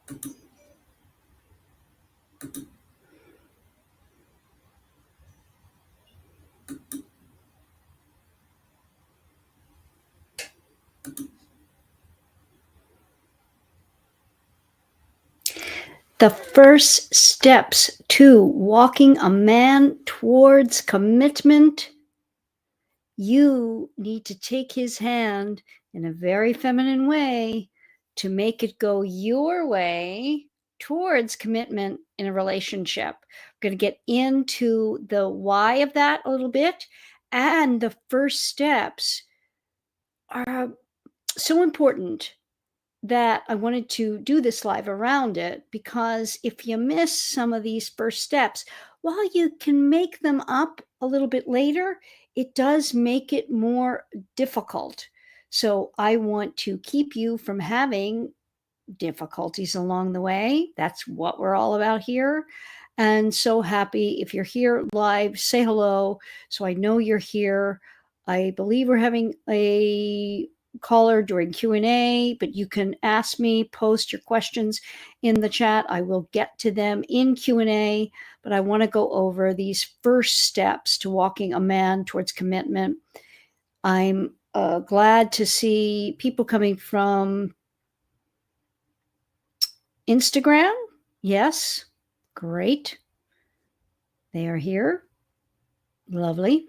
The first steps to walking a man towards commitment, you need to take his hand in a very feminine way to make it go your way towards commitment in a relationship. We're going to get into the why of that a little bit. And the first steps are so important that I wanted to do this live around it, because if you miss some of these first steps, while you can make them up a little bit later, it does make it more difficult. So I want to keep you from having difficulties along the way. That's what we're all about here. And so happy if you're here live, say hello so I know you're here. I believe we're having a caller during Q&A, but you can ask me, post your questions in the chat. I will get to them in Q&A, but I want to go over these first steps to walking a man towards commitment. I'm glad to see people coming from Instagram. Yes, great. They are here. Lovely.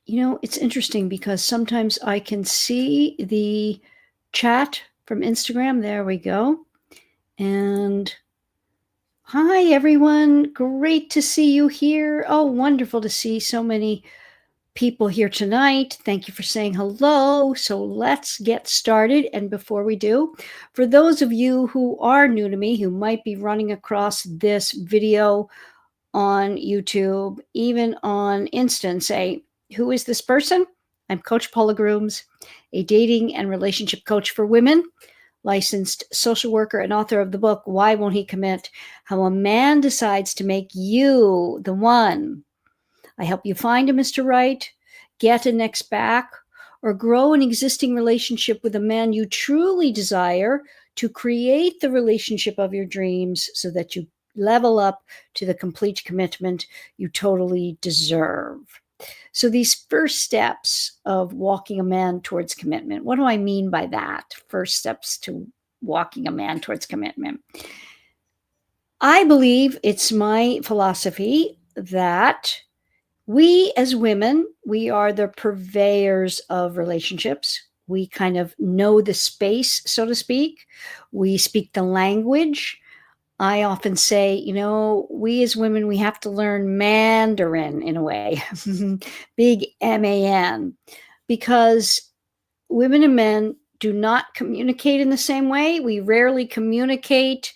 You know, it's interesting because sometimes I can see the chat from Instagram. There we go. And hi, everyone. Great to see you here. Oh, wonderful to see so many people here tonight. Thank you for saying hello. So let's get started. And before we do, for those of you who are new to me, who might be running across this video on YouTube, even on Insta, and say, who is this person? I'm Coach Paula Grooms, a dating and relationship coach for women, licensed social worker and author of the book, Why Won't He Commit? How a Man Decides to Make You the One. I help you find a Mr. Right, get a next back, or grow an existing relationship with a man you truly desire to create the relationship of your dreams so that you level up to the complete commitment you totally deserve. So these first steps of walking a man towards commitment, what do I mean by that? First steps to walking a man towards commitment. I believe it's my philosophy that we as women, we are the purveyors of relationships. We kind of know the space, so to speak. We speak the language. I often say, you know, we as women, we have to learn Mandarin in a way, big MAN, because women and men do not communicate in the same way. We rarely communicate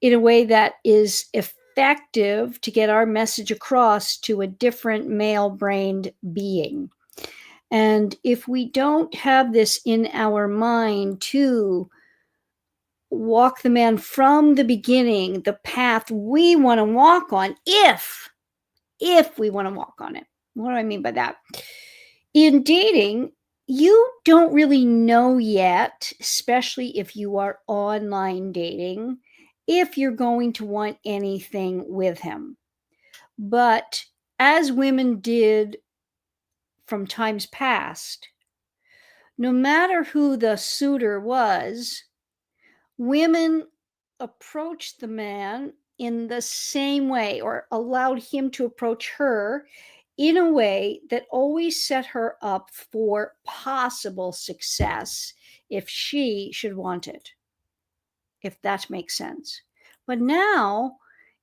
in a way that is effective to get our message across to a different male-brained being. And if we don't have this in our mind to walk the man from the beginning, the path we want to walk on, if we want to walk on it. What do I mean by that? In dating, you don't really know yet, especially if you are online dating, if you're going to want anything with him. But as women did from times past, no matter who the suitor was, women approached the man in the same way, or allowed him to approach her in a way that always set her up for possible success if she should want it, if that makes sense. But now,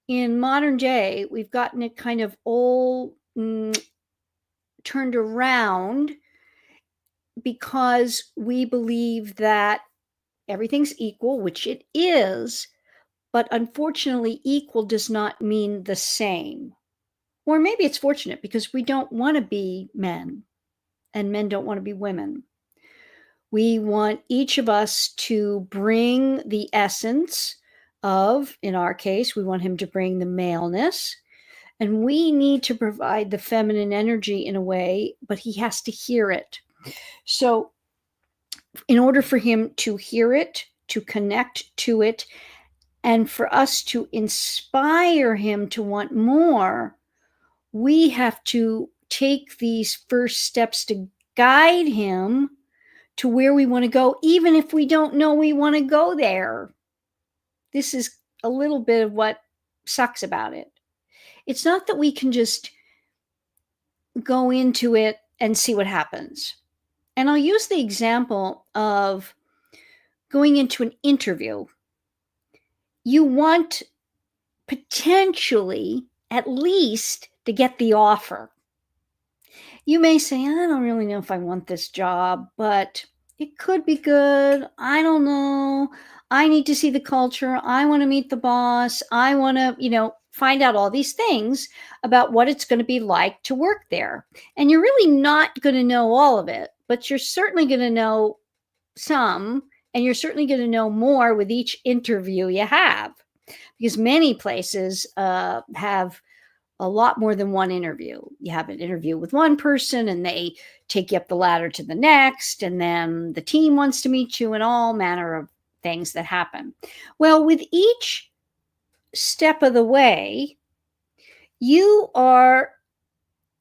in modern day, we've gotten it kind of all turned around, because we believe that everything's equal, which it is, but unfortunately, equal does not mean the same. Or maybe it's fortunate, because we don't want to be men and men don't want to be women. We want each of us to bring the essence of, in our case, we want him to bring the maleness, and we need to provide the feminine energy in a way, but he has to hear it. So in order for him to hear it, to connect to it and for us to inspire him to want more, we have to take these first steps to guide him to where we want to go, even if we don't know we want to go there. This is a little bit of what sucks about it. It's not that we can just go into it and see what happens. And I'll use the example of going into an interview. You want potentially at least to get the offer. You may say, I don't really know if I want this job, but it could be good. I don't know. I need to see the culture. I want to meet the boss. I want to, find out all these things about what it's going to be like to work there. And you're really not going to know all of it, but you're certainly going to know some, and you're certainly going to know more with each interview you have, because many places have a lot more than one interview. You have an interview with one person and they take you up the ladder to the next, and then the team wants to meet you, and all manner of things that happen. Well, with each step of the way, you are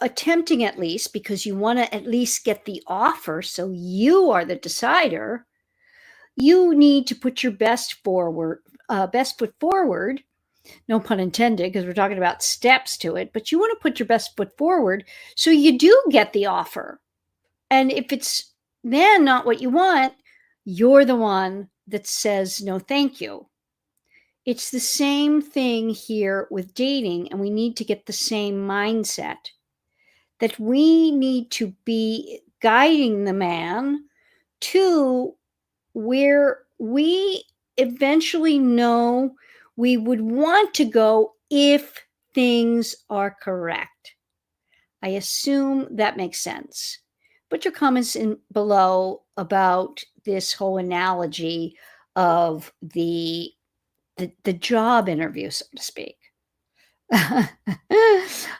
attempting, at least because you want to at least get the offer, so you are the decider. You need to put your best foot forward. No pun intended, because we're talking about steps to it, but you want to put your best foot forward so you do get the offer. And if it's then not what you want, you're the one that says no, thank you. It's the same thing here with dating, and we need to get the same mindset that we need to be guiding the man to where we eventually know we would want to go if things are correct. I assume that makes sense. Put your comments in below about this whole analogy of the job interview, so to speak.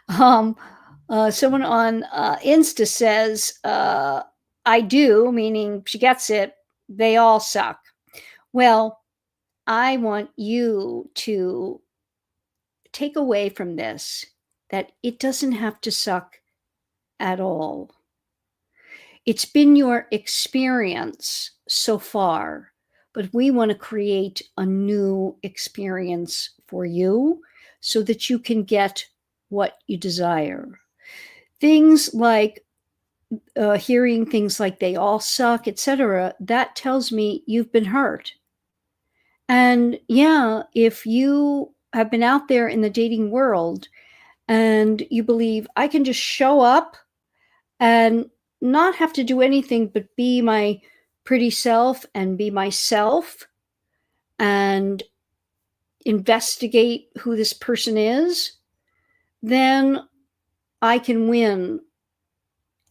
Someone on Insta says, I do, meaning she gets it. They all suck. Well, I want you to take away from this that it doesn't have to suck at all. It's been your experience so far, but we want to create a new experience for you so that you can get what you desire. Things like hearing things like they all suck, etc., that tells me you've been hurt. And yeah, if you have been out there in the dating world and you believe I can just show up and not have to do anything but be my pretty self and be myself and investigate who this person is, then I can win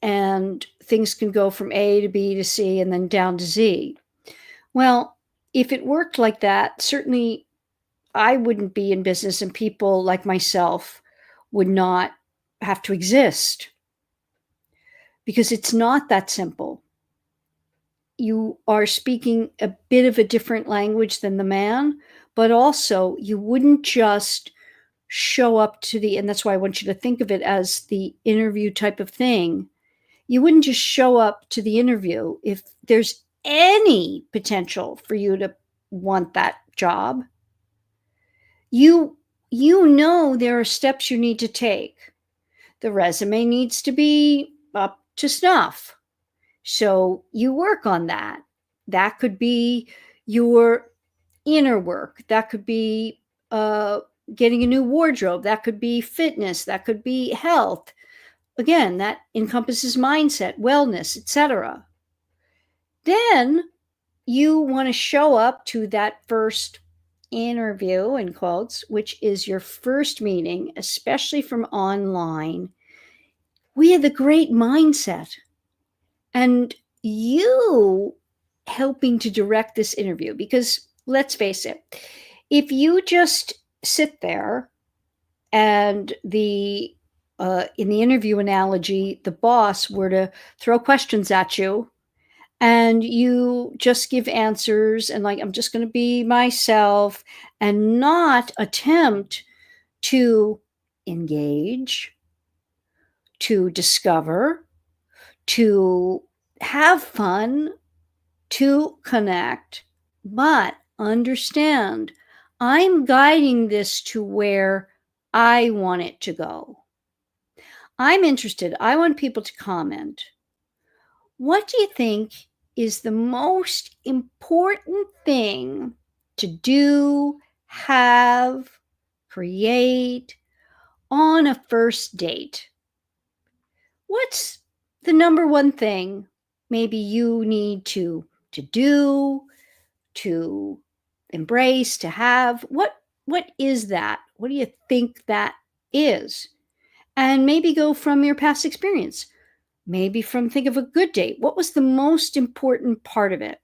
and things can go from A to B to C and then down to Z. Well, if it worked like that, certainly I wouldn't be in business and people like myself would not have to exist, because it's not that simple. You are speaking a bit of a different language than the man, but also you wouldn't just show up to and that's why I want you to think of it as the interview type of thing. You wouldn't just show up to the interview if there's any potential for you to want that job. You know there are steps you need to take. The resume needs to be up to snuff. So you work on that. That could be your inner work. That could be getting a new wardrobe. That could be fitness. That could be health. Again, that encompasses mindset, wellness, etc. Then you want to show up to that first interview, in quotes, which is your first meeting, especially from online. We have the great mindset. And you helping to direct this interview, because let's face it, if you just sit there and in the interview analogy, the boss were to throw questions at you and you just give answers and like, I'm just going to be myself and not attempt to engage, to discover, to have fun, to connect, but understand I'm guiding this to where I want it to go. I'm interested. I want people to comment. What do you think is the most important thing to do, have, create on a first date? What's the number one thing maybe you need to do, to embrace, to have? What is that? What do you think that is? And maybe go from your past experience. Maybe from think of a good date. What was the most important part of it?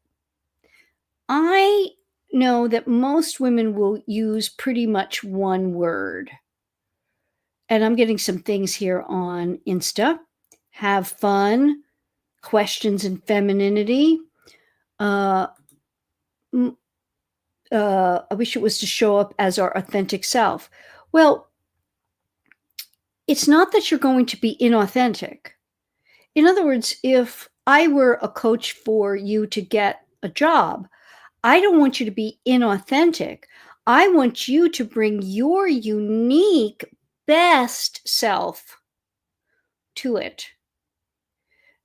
I know that most women will use pretty much one word. And I'm getting some things here on Insta. Have fun, questions and femininity. Uh, m- I wish it was to show up as our authentic self. Well, it's not that you're going to be inauthentic. In other words, if I were a coach for you to get a job, I don't want you to be inauthentic. I want you to bring your unique best self to it.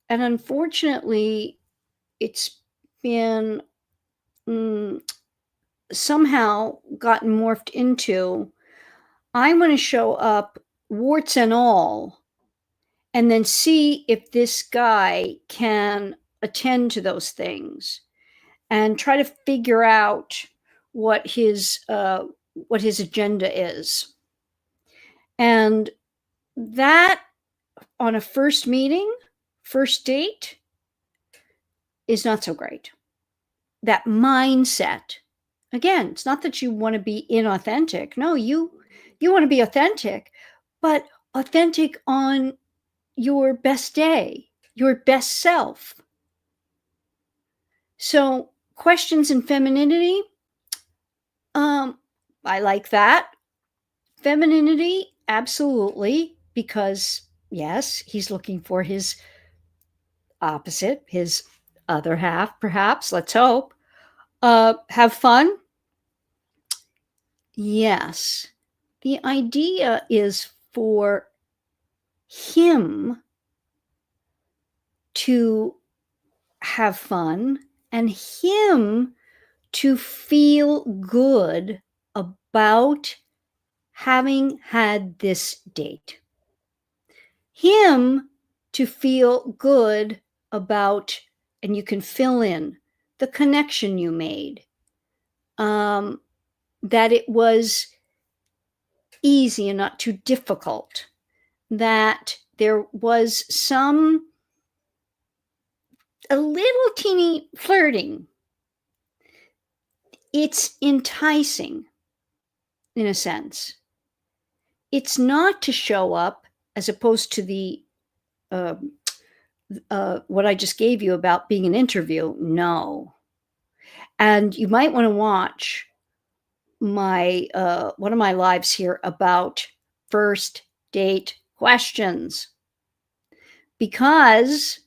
And unfortunately, it's been somehow gotten morphed into I'm going to show up warts and all and then see if this guy can attend to those things and try to figure out what his what his agenda is. And that on a first meeting, first date is not so great. That mindset. Again, it's not that you want to be inauthentic. No, you want to be authentic, but authentic on your best day, your best self. So, questions and femininity, I like that. Femininity, absolutely, because yes, he's looking for his opposite, his other half, perhaps. Let's hope. Have fun. Yes. The idea is for him to have fun and him to feel good about having had this date. Him to feel good about, and you can fill in the connection you made, that it was easy and not too difficult, that there was a little teeny flirting. It's enticing in a sense. It's not to show up as opposed to the uh, what I just gave you about being an interview. No. And you might want to watch my one of my lives here about first date questions because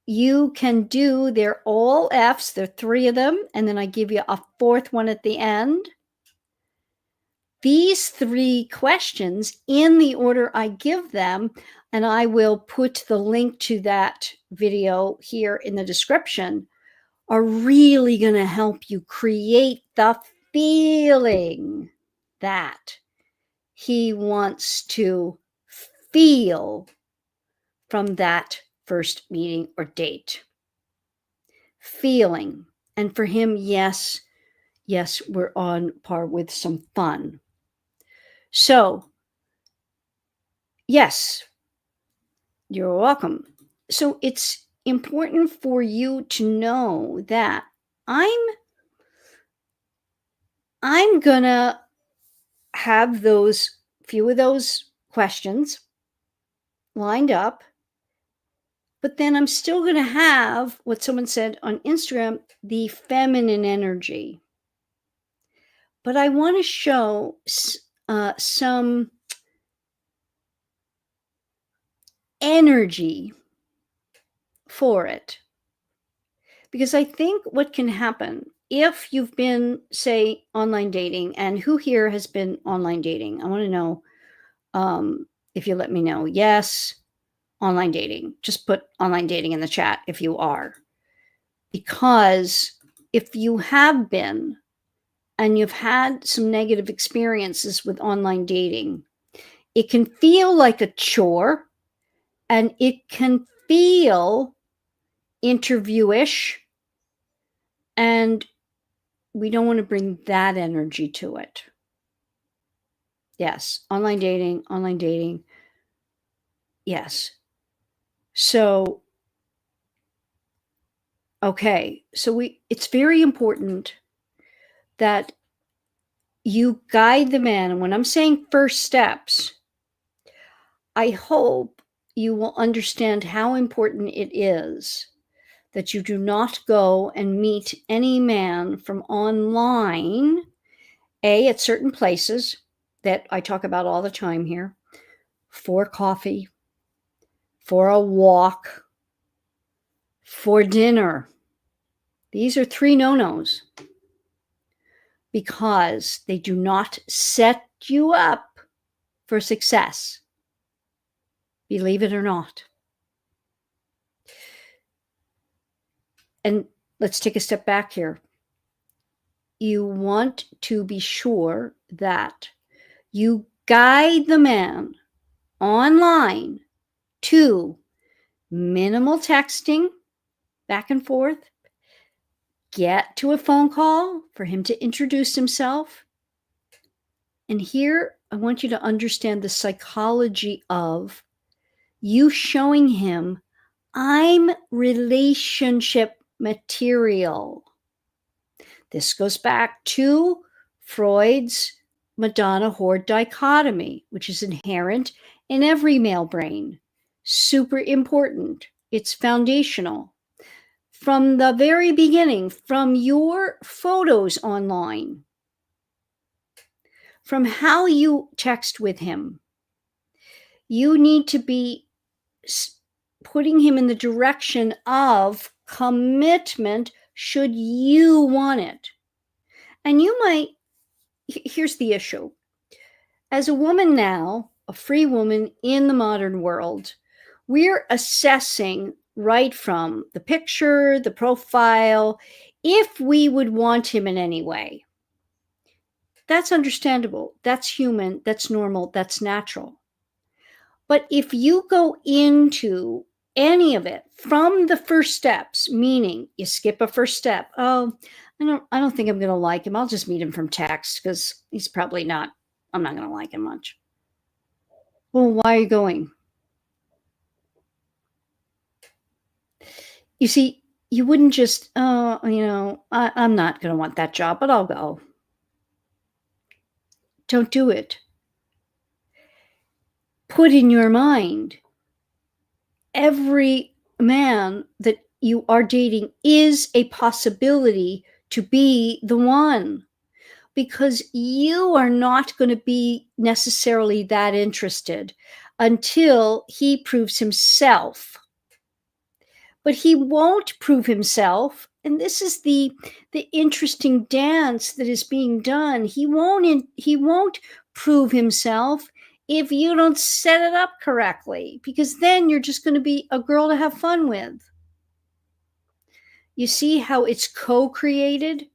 you can do they're all F's, there are three of them, and then I give you a fourth one at the end. These three questions in the order I give them, and I will put the link to that video here in the description, are really going to help you create the feeling that he wants to feel from that first meeting or date. Feeling. And for him, yes, we're on par with some fun. So, yes, you're welcome. So it's important for you to know that I'm gonna have those few of those questions lined up but then I'm still going to have what someone said on Instagram, the feminine energy. But I want to show some energy for it. Because I think what can happen if you've been, say, online dating, and who here has been online dating? I want to know if you let me know. Yes, online dating. Just put online dating in the chat if you are. Because if you have been and you've had some negative experiences with online dating, it can feel like a chore and it can feel interviewish, and we don't want to bring that energy to it. Yes, online dating. Yes. So, okay. So it's very important that you guide the man. And when I'm saying first steps, I hope you will understand how important it is that you do not go and meet any man from online, at certain places that I talk about all the time here, for coffee, for a walk, for dinner. These are 3 no-nos because they do not set you up for success, believe it or not. And let's take a step back here. You want to be sure that you guide the man online to minimal texting back and forth, get to a phone call for him to introduce himself. And here, I want you to understand the psychology of you showing him, I'm relationship material. This goes back to Freud's Madonna whore dichotomy, which is inherent in every male brain. Super important. It's foundational. From the very beginning, from your photos online, from how you text with him, you need to be putting him in the direction of commitment should you want it. And you might, here's the issue. As a woman now, a free woman in the modern world, we're assessing right from the picture, the profile, if we would want him in any way. That's understandable. That's human. That's normal. That's natural. But if you go into any of it from the first steps, meaning you skip a first step, oh, I don't think I'm going to like him. I'll just meet him from text because he's probably not, I'm not going to like him much. Well, why are you going? You see, you wouldn't just, I'm not going to want that job, but I'll go. Don't do it. Put in your mind, every man that you are dating is a possibility to be the one, because you are not going to be necessarily that interested until he proves himself. But he won't prove himself, and this is the interesting dance that is being done. He won't prove himself if you don't set it up correctly, because then you're just going to be a girl to have fun with. You see how it's co-created?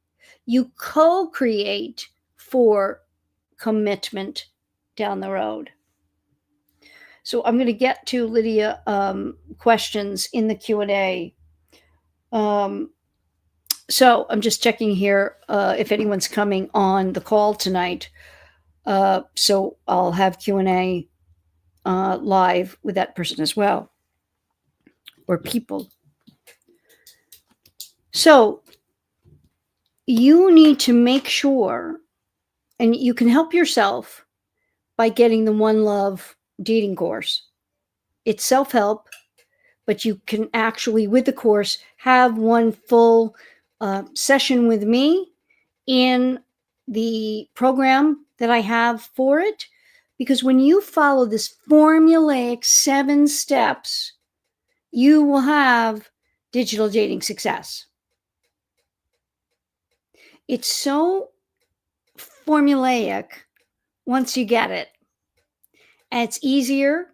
You co-create for commitment down the road. So I'm going to get to Lydia questions in the Q&A. So I'm just checking here if anyone's coming on the call tonight. So I'll have Q&A live with that person as well, or people. So you need to make sure, and you can help yourself by getting the One Love dating course. It's self-help, but you can actually, with the course, have one full session with me in the program that I have for it. Because when you follow this formulaic 7 steps, you will have digital dating success. It's so formulaic once you get it. And it's easier.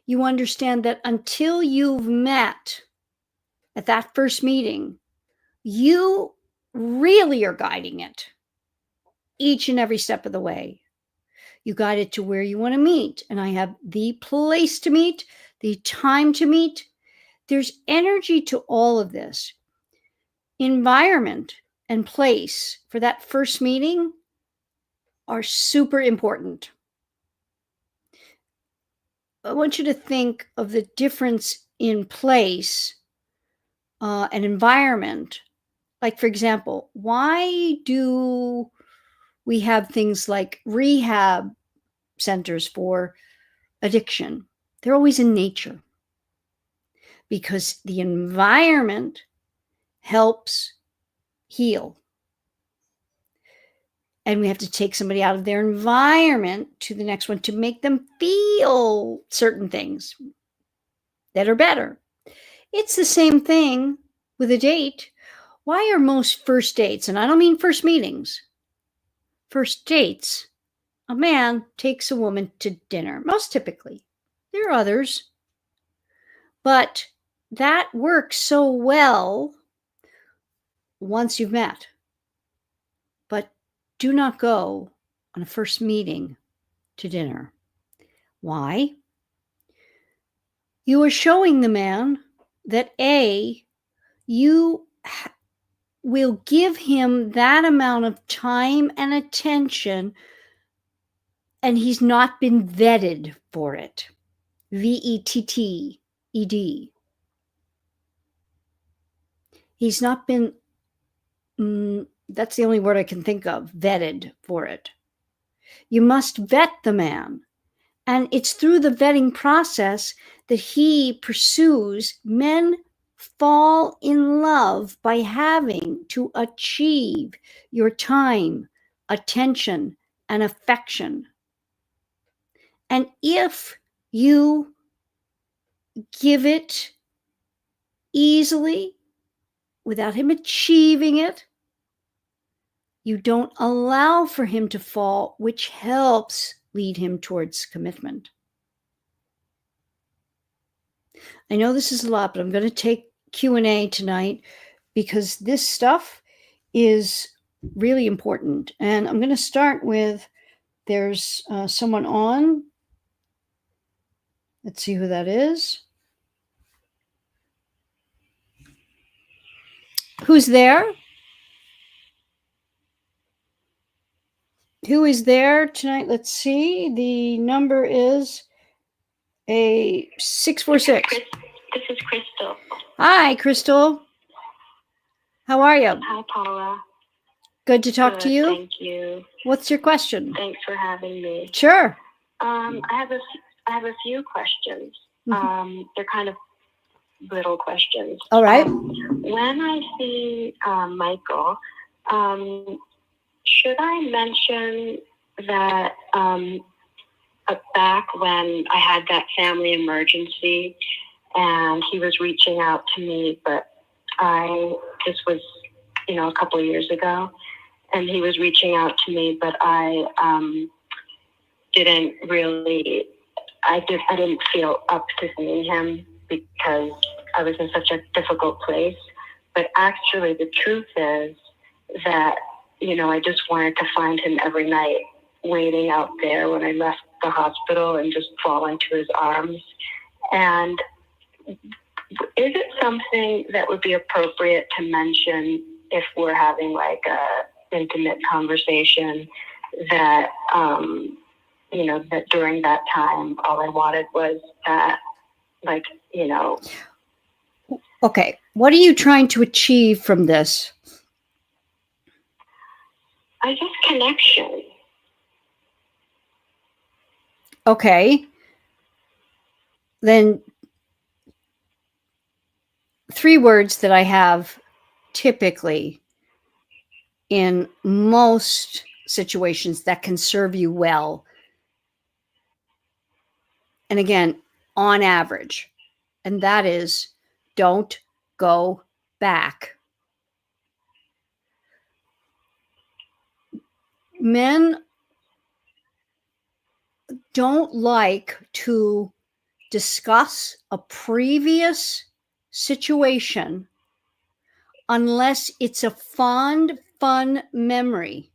You understand that until you've met at that first meeting, you really are guiding it each and every step of the way. You guide it to where you want to meet. And I have the place to meet, the time to meet. There's energy to all of this. Environment and place for that first meeting are super important. I want you to think of the difference in place and environment. Like, for example, why do we have things like rehab centers for addiction? They're always in nature because the environment helps heal. And we have to take somebody out of their environment to the next one to make them feel certain things that are better. It's the same thing with a date. Why are most first dates, and I don't mean first meetings, first dates, a man takes a woman to dinner, most typically. There are others, but that works so well once you've met. But do not go on a first meeting to dinner. Why? You are showing the man that A, you will give him that amount of time and attention, and he's not been vetted for it. VETTED. He's not been, that's the only word I can think of, vetted for it. You must vet the man. And it's through the vetting process that he pursues. Men fall in love by having to achieve your time, attention, and affection. And if you give it easily without him achieving it, you don't allow for him to fall, which helps lead him towards commitment. I know this is a lot, but I'm going to take Q&A tonight because this stuff is really important. And I'm going to start with, there's someone on. Let's see who that is. Who's there? Who is there tonight? Let's see. The number is a 646. This is Crystal. Hi, Crystal. How are you? Hi, Paula. Good to talk to you. Thank you. What's your question? Thanks for having me. Sure. I have a few questions. They're kind of little questions. All right. When I see Michael, should I mention that back when I had that family emergency and he was reaching out to me, but this was, a couple of years ago, and he was reaching out to me, but I didn't feel up to seeing him because I was in such a difficult place. But actually the truth is that, I just wanted to find him every night waiting out there when I left the hospital and just fall into his arms. And is it something that would be appropriate to mention if we're having like a intimate conversation that, that during that time, all I wanted was that, Okay. What are you trying to achieve from this? I guess connection. Okay. Then three words that I have typically in most situations that can serve you well. And again, on average, and that is don't go back. Men don't like to discuss a previous situation unless it's a fond, fun memory.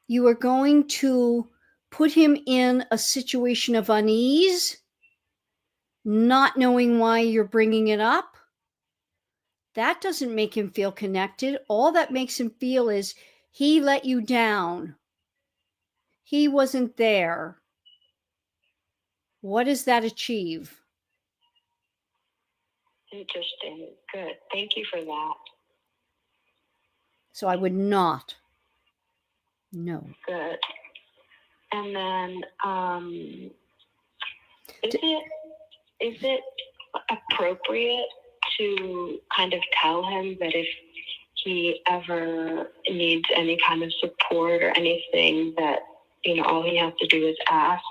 You are going to put him in a situation of unease, not knowing why you're bringing it up. That doesn't make him feel connected. All that makes him feel is he let you down. He wasn't there. What does that achieve? Interesting. Good. Thank you for that. So I would not. No. Good. And then, is it appropriate to kind of tell him that if he ever needs any kind of support or anything, that, you know, all he has to do is ask?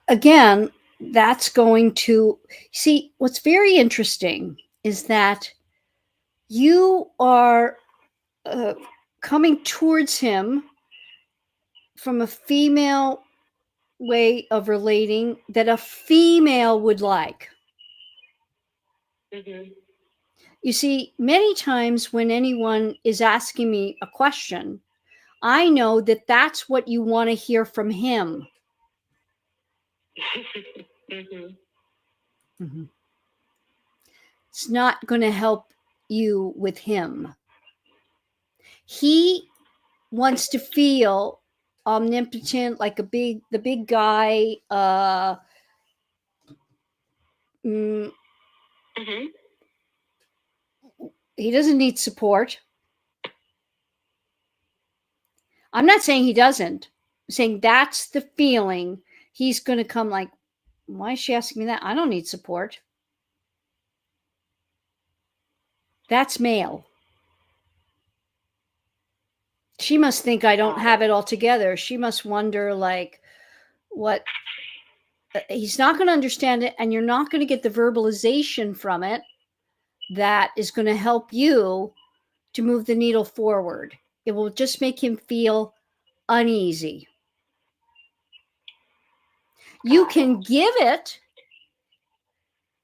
Again, that's going to see what's very interesting is that you are coming towards him from a female way of relating that a female would like. Mm-hmm. You see, many times when anyone is asking me a question, I know that that's what you want to hear from him. Mm-hmm. Mm-hmm. It's not going to help you with him. He wants to feel omnipotent, like the big guy. Mm-hmm. He doesn't need support. I'm not saying he doesn't. I'm saying that's the feeling he's going to come like, why is she asking me that? I don't need support. That's male. She must think I don't have it all together. She must wonder, like, what? He's not going to understand it, and you're not going to get the verbalization from it that is going to help you to move the needle forward. It will just make him feel uneasy. You can give it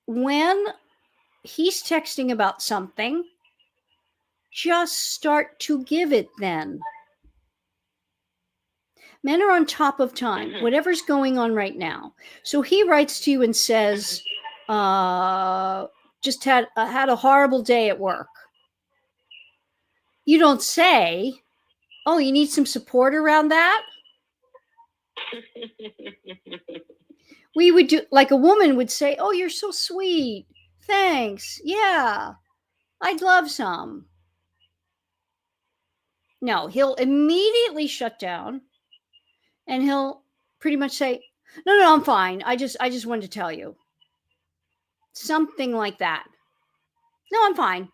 when he's texting about something. Just start to give it then. Men are on top of time, whatever's going on right now. So he writes to you and says, just had a horrible day at work. You don't say, oh, you need some support around that? We would do, like a woman would say, oh, you're so sweet. Thanks. Yeah, I'd love some. No, he'll immediately shut down and he'll pretty much say, no, I'm fine. I just wanted to tell you. Something like that. No, I'm fine.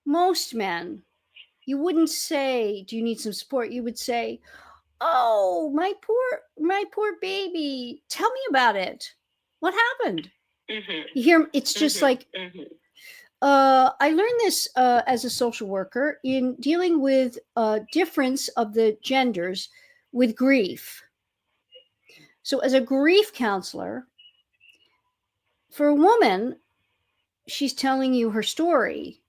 Most men, you wouldn't say, do you need some support? You would say, oh, my poor baby. Tell me about it. What happened? Mm-hmm. You hear, it's just like, I learned this as a social worker in dealing with difference of the genders with grief. So as a grief counselor, for a woman, she's telling you her story,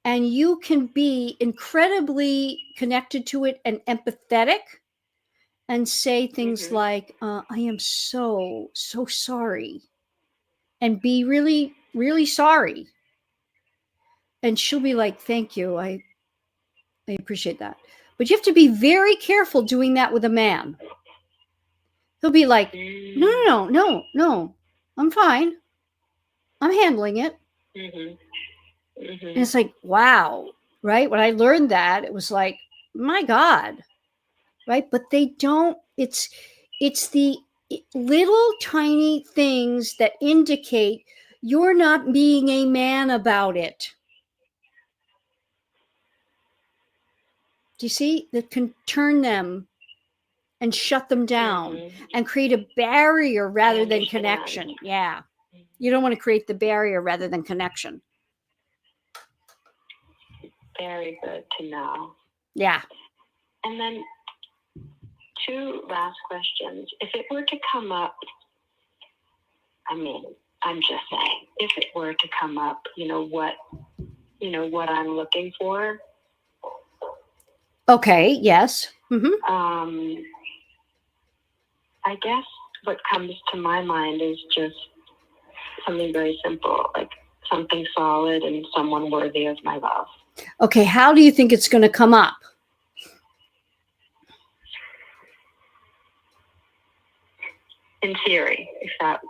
and you can be incredibly connected to it and empathetic and say things like, I am so sorry, and be really, really sorry. And she'll be like, thank you. I appreciate that. But you have to be very careful doing that with a man. He'll be like, no, I'm fine. I'm handling it. And it's like, wow, right? When I learned that, it was like, my God, right? But they don't, it's the little tiny things that indicate you're not being a man about it. Do you see? That can turn them and shut them down and create a barrier rather than connection. Yeah. You don't want to create the barrier rather than connection. Very good to know. Yeah. And then 2 last questions. If it were to come up, I mean, I'm just saying, if it were to come up, what I'm looking for. Okay. Yes. I guess what comes to my mind is just something very simple, like something solid and someone worthy of my love. Okay. How do you think it's going to come up? In theory, if that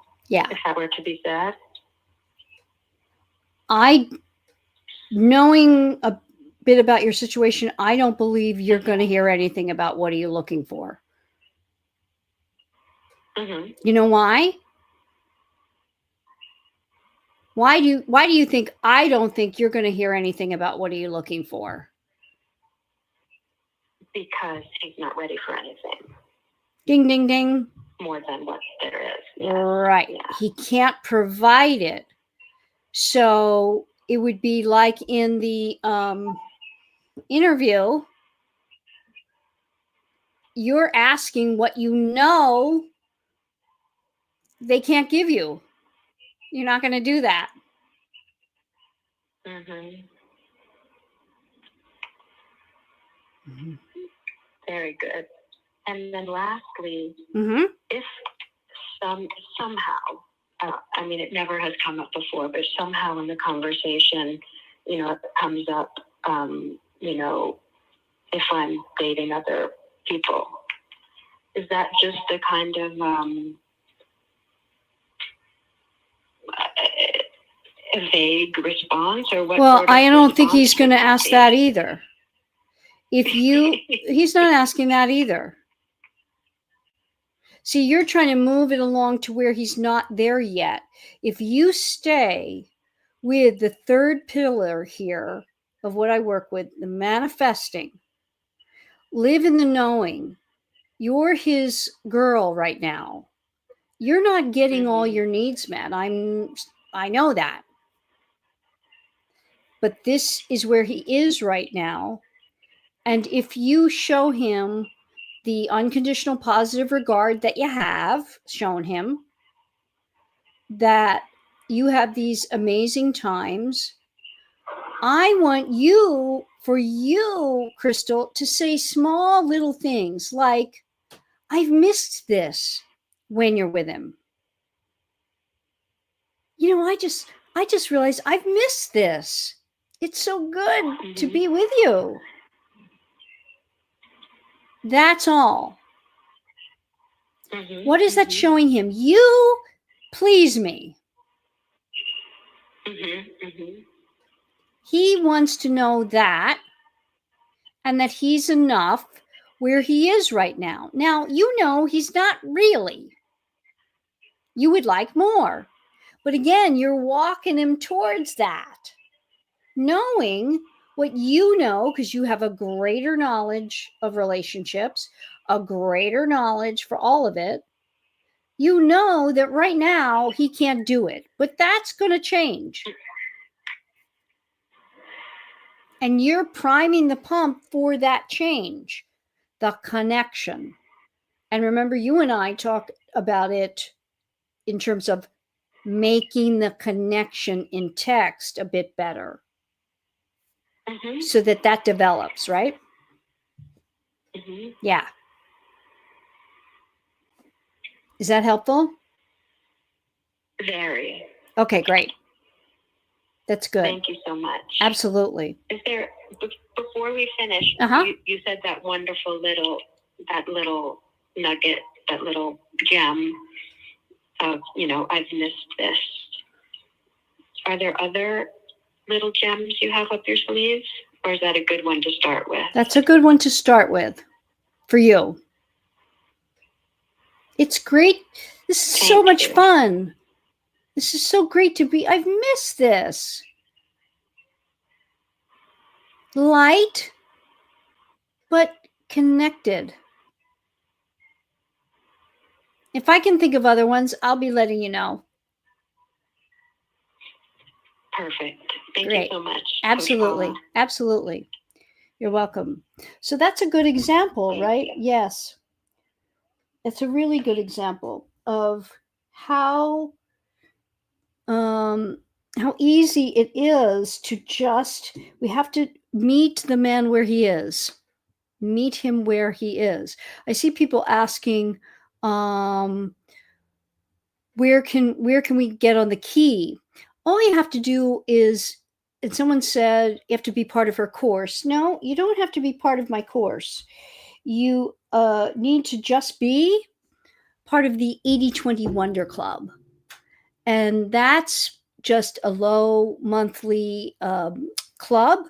were to be said. Knowing a bit about your situation, I don't believe you're going to hear anything about what are you looking for. You know why? Why do you think I don't think you're going to hear anything about what are you looking for? Because he's not ready for anything. Ding, ding, ding. More than what there is. Yes. Right. Yeah. He can't provide it. So it would be like in the interview, you're asking what you know they can't give you. You're not going to do that. Very good. And then lastly, if somehow, I mean, it never has come up before, but somehow in the conversation, it comes up, if I'm dating other people, is that just a kind of a vague response, or what? Well, I don't think he's going to ask that either. He's not asking that either. See, you're trying to move it along to where he's not there yet. If you stay with the 3rd pillar here of what I work with, the manifesting, live in the knowing, you're his girl right now. You're not getting all your needs met. I know that. But this is where he is right now. And if you show him the unconditional positive regard that you have shown him, that you have these amazing times, I want for you, Crystal, to say small little things like, I've missed this when you're with him. I just realized I've missed this. It's so good to be with you. That's all. What is that showing him? You please me. He wants to know that, and that he's enough where he is right now. Now, he's not really. You would like more. But again, you're walking him towards that, knowing what you know, because you have a greater knowledge of relationships, a greater knowledge for all of it. You know that right now he can't do it, but that's going to change. And you're priming the pump for that change, the connection. And remember, you and I talk about it in terms of making the connection in text a bit better, so that develops, right? Yeah. Is that helpful? Very. Okay, great. That's good. Thank you so much. Absolutely. Is there, before we finish, you said that wonderful little nugget, that little gem of, I've missed this. Are there other little gems you have up your sleeves, or is that a good one to start with? That's a good one to start with. for you. It's great. This is so Thank much you. fun. This is so great to be. I've missed this. Light, but connected. If I can think of other ones, I'll be letting you know. Perfect. Thank Great. you so much. Absolutely. Absolutely. You're welcome. So that's a good example, Thank right? you. Yes. It's a really good example of how easy it is to just, we have to meet the man where he is. Meet him where he is. I see people asking, where can we get on the key? All you have to do is, and someone said you have to be part of her course. No, you don't have to be part of my course. You need to just be part of the 80/20 Wonder Club. And that's just a low monthly club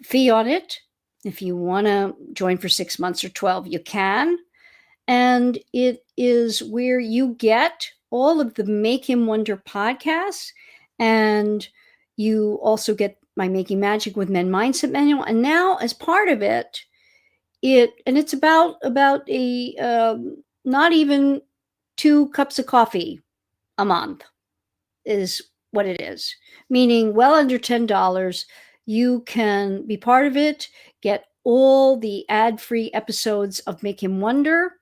fee on it. If you want to join for 6 months or 12, you can. And it is where you get all of the Make Him Wonder podcasts. And you also get my Making Magic with Men Mindset Manual. And now, as part of it, it's about a not even 2 cups of coffee a month is what it is, meaning well under $10. You can be part of it, get all the ad-free episodes of Make Him Wonder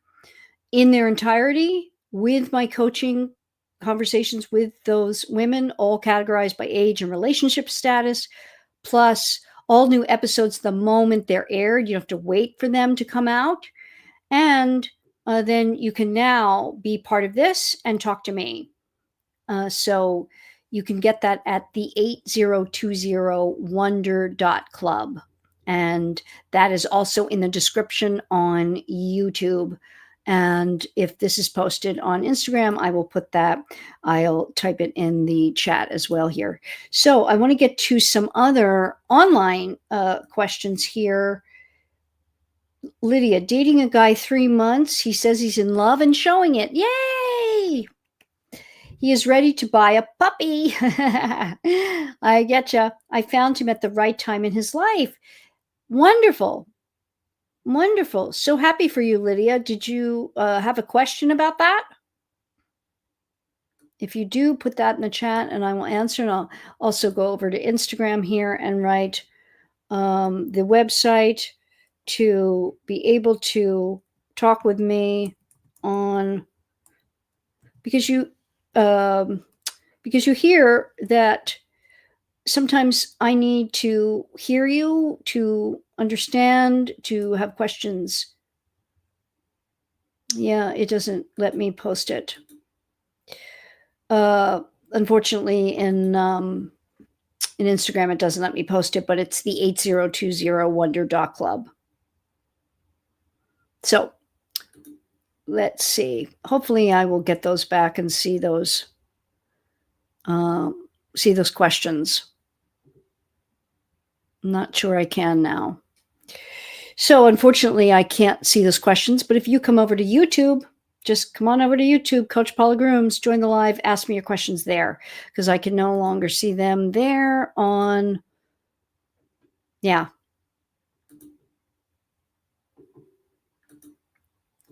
in their entirety with my coaching conversations with those women, all categorized by age and relationship status, plus all new episodes the moment they're aired. You don't have to wait for them to come out. And then you can now be part of this and talk to me. So you can get that at the 8020wonder.club. And that is also in the description on YouTube. And if this is posted on Instagram, I will put that. I'll type it in the chat as well here. So I want to get to some other online questions here. Lydia, dating a guy 3 months. He says he's in love and showing it. Yay! He is ready to buy a puppy. I getcha. I found him at the right time in his life. Wonderful. Wonderful. So happy for you, Lydia. Did you have a question about that? If you do, put that in the chat and I will answer. And I'll also go over to Instagram here and write the website to be able to talk with me on, because you hear that sometimes I need to hear you, to understand, to have questions. Yeah, it doesn't let me post it. Unfortunately, in Instagram, it doesn't let me post it, but it's the 8020wonder.club. So let's see. Hopefully, I will get those back and see those questions. I'm not sure I can now. So unfortunately, I can't see those questions, but if you come over to YouTube, just come on over to YouTube, Coach Paula Grooms, join the live, ask me your questions there, because I can no longer see them there on,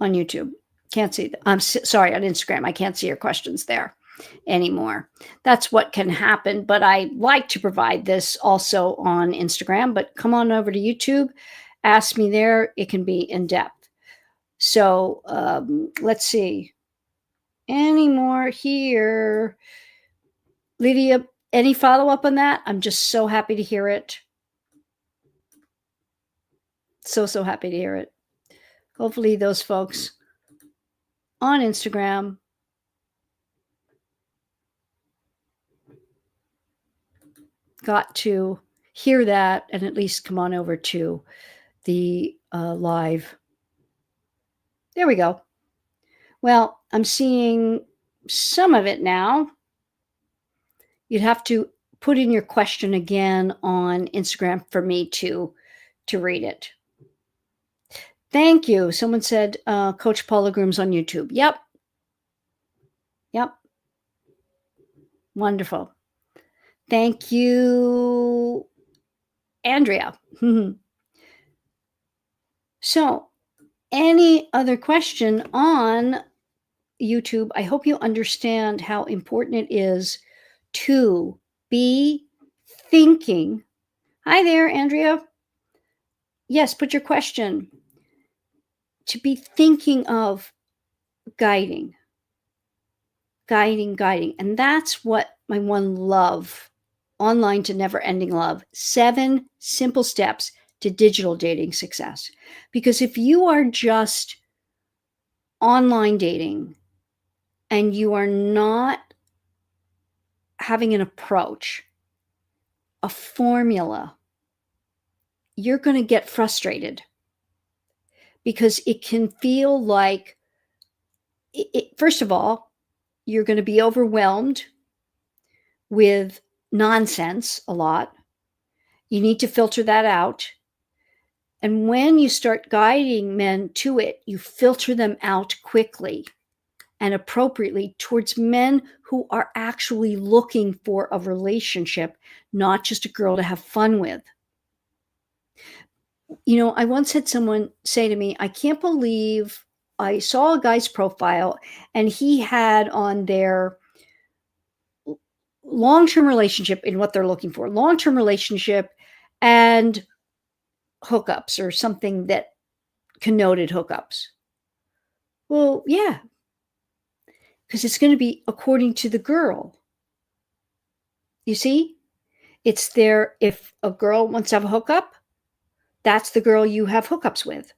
on YouTube. Can't see them. I'm sorry, on Instagram, I can't see your questions there anymore. That's what can happen, but I like to provide this also on Instagram, but come on over to YouTube, ask me there. It can be in depth. So let's see. Any more here? Lydia, any follow-up on that? I'm just so happy to hear it. So happy to hear it. Hopefully those folks on Instagram got to hear that and at least come on over to the live. There we go. Well, I'm seeing some of it now. You'd have to put in your question again on Instagram for me to read it. Thank you. Someone said, Coach Paula Grooms on YouTube. Yep. Yep. Wonderful. Thank you, Andrea. So, any other question on YouTube? I hope you understand how important it is to be thinking. Hi there, Andrea. Yes, put your question. To be thinking of guiding. And that's what my one love online to never ending love 7 simple steps to digital dating success. Because if you are just online dating and you are not having an approach, a formula, you're going to get frustrated because it can feel like, first of all, you're going to be overwhelmed with nonsense a lot. You need to filter that out. And when you start guiding men to it, you filter them out quickly and appropriately towards men who are actually looking for a relationship, not just a girl to have fun with. I once had someone say to me, I can't believe I saw a guy's profile and he had on their long-term relationship in what they're looking for, long-term relationship and hookups or something that connoted hookups. Well, yeah, because it's going to be according to the girl. You see, it's there. If a girl wants to have a hookup, that's the girl you have hookups with.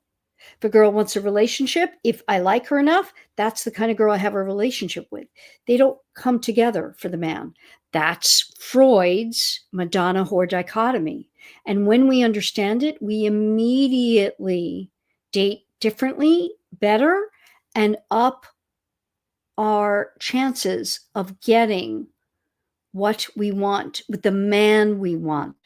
If a girl wants a relationship, if I like her enough, that's the kind of girl I have a relationship with. They don't come together for the man. That's Freud's Madonna whore dichotomy. And when we understand it, we immediately date differently, better, and up our chances of getting what we want with the man we want.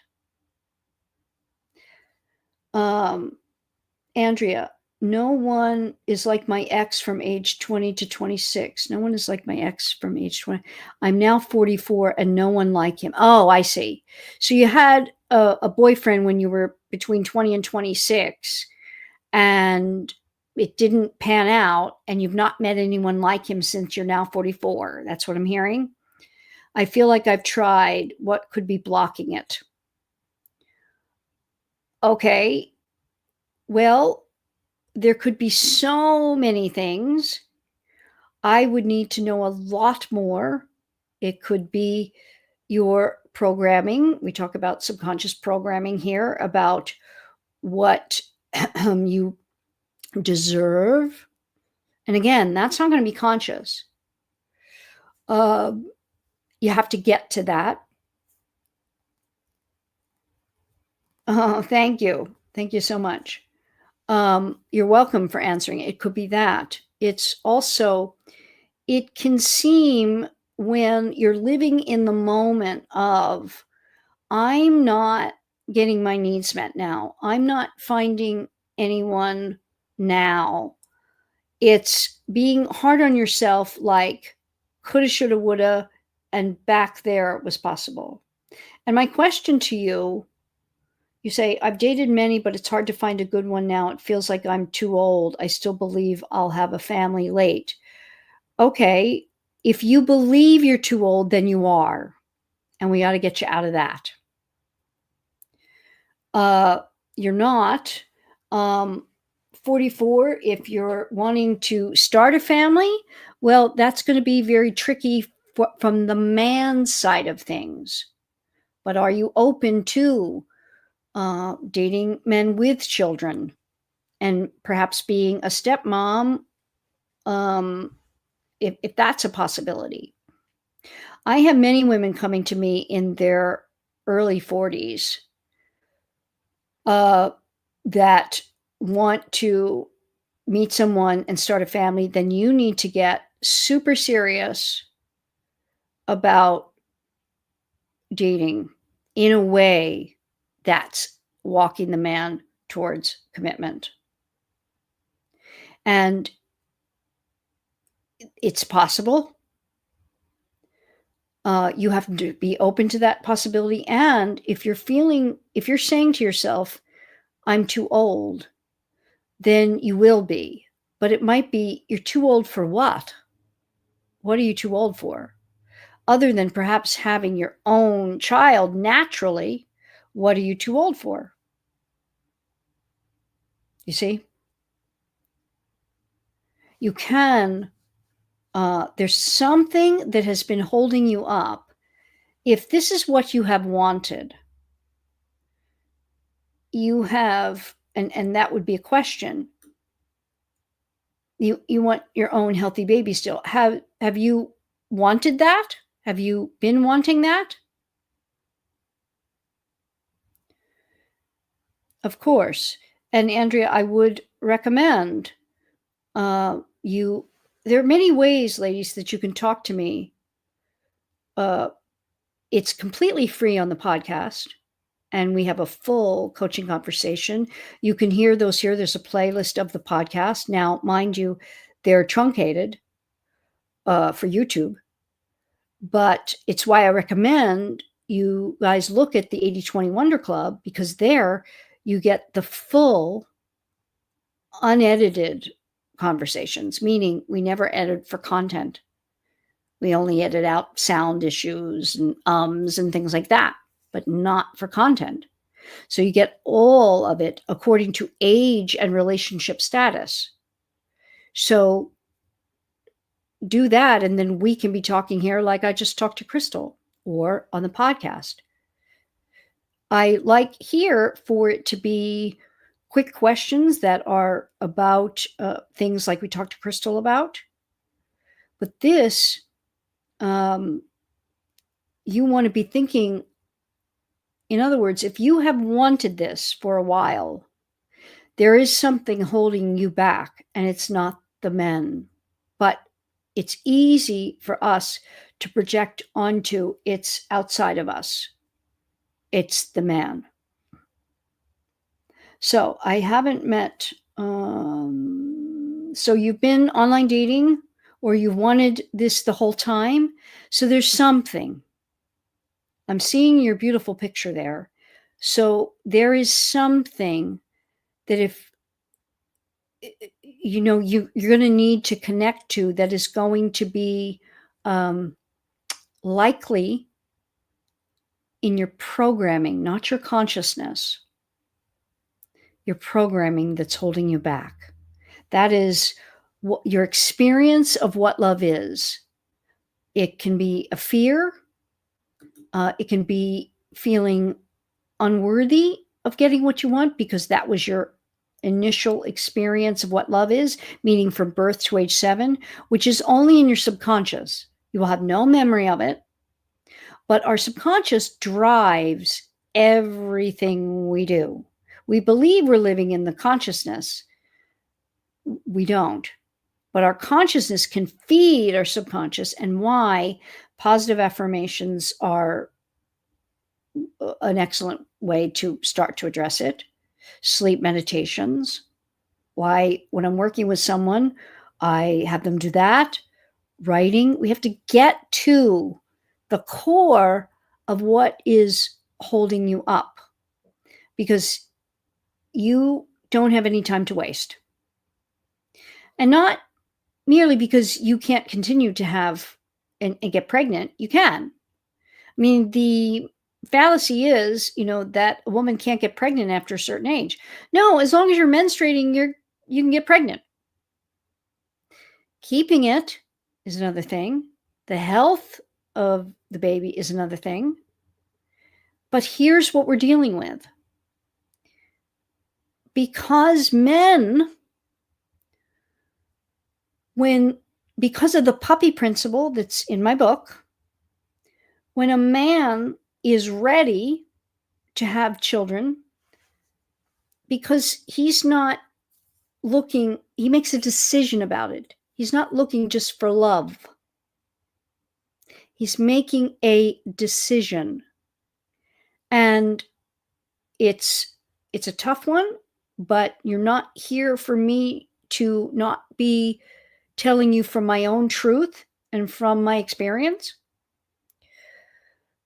Andrea, no one is like my ex from age 20 to 26. No one is like my ex from age 20. I'm now 44 and no one like him. Oh, I see. So you had a boyfriend when you were between 20 and 26 and it didn't pan out and you've not met anyone like him since you're now 44. That's what I'm hearing. I feel like I've tried. What could be blocking it? Okay. Well, there could be so many things. I would need to know a lot more. It could be your programming. We talk about subconscious programming here, about what you deserve. And again, that's not going to be conscious. You have to get to that. Oh, thank you. Thank you so much. You're welcome for answering. It could be that. It's also, it can seem when you're living in the moment of, I'm not getting my needs met now. I'm not finding anyone now. It's being hard on yourself, like coulda, shoulda, woulda, and back there it was possible. And my question to you, you say, I've dated many, but it's hard to find a good one now. It feels like I'm too old. I still believe I'll have a family late. Okay, if you believe you're too old, then you are. And we got to get you out of that. You're not. 44, if you're wanting to start a family, well, that's going to be very tricky from the man's side of things. But are you open to dating men with children and perhaps being a stepmom, if that's a possibility? I have many women coming to me in their early 40s that want to meet someone and start a family. Then you need to get super serious about dating in a way that's walking the man towards commitment. And it's possible. You have to be open to that possibility. And if you're saying to yourself, I'm too old, then you will be. But it might be, you're too old for what? What are you too old for? Other than perhaps having your own child naturally, what are you too old for? You see? You can, there's something that has been holding you up. If this is what you have wanted, you have, and that would be a question. You want your own healthy baby still. Have you wanted that? Have you been wanting that? Of course. And Andrea, I would recommend you. There are many ways, ladies, that you can talk to me. It's completely free on the podcast, and we have a full coaching conversation. You can hear those here. There's a playlist of the podcast. Now, mind you, they're truncated for YouTube, but it's why I recommend you guys look at the 80/20 Wonder Club, because there you get the full unedited conversations, meaning we never edit for content. We only edit out sound issues and ums and things like that, but not for content. So you get all of it according to age and relationship status. So do that, and then we can be talking here like I just talked to Crystal or on the podcast. I like here for it to be quick questions that are about things like we talked to Crystal about. But this, you want to be thinking, in other words, if you have wanted this for a while, there is something holding you back, and it's not the men. But it's easy for us to project onto it's outside of us. It's the man. So I haven't met, so you've been online dating, or you've wanted this the whole time. So there's something. I'm seeing your beautiful picture there. So there is something that if, you're going to need to connect to, that is going to be likely in your programming, not your consciousness. Your programming that's holding you back. That is what your experience of what love is. It can be a fear. It can be feeling unworthy of getting what you want, because that was your initial experience of what love is, meaning from birth to age 7, which is only in your subconscious. You will have no memory of it, but our subconscious drives everything we do. We believe we're living in the consciousness. We don't. But our consciousness can feed our subconscious, and why positive affirmations are an excellent way to start to address it. Sleep meditations. Why, when I'm working with someone, I have them do that. Writing. We have to get to the core of what is holding you up, because you don't have any time to waste. And not merely because you can't continue to have and get pregnant. You can. I mean, the fallacy is, that a woman can't get pregnant after a certain age. No, as long as you're menstruating, you can get pregnant. Keeping it is another thing. The health of the baby is another thing. But here's what we're dealing with. Because men, because of the puppy principle that's in my book, when a man is ready to have children, because he's not looking, he makes a decision about it. He's not looking just for love. He's making a decision. And it's a tough one, but you're not here for me to not be telling you from my own truth and from my experience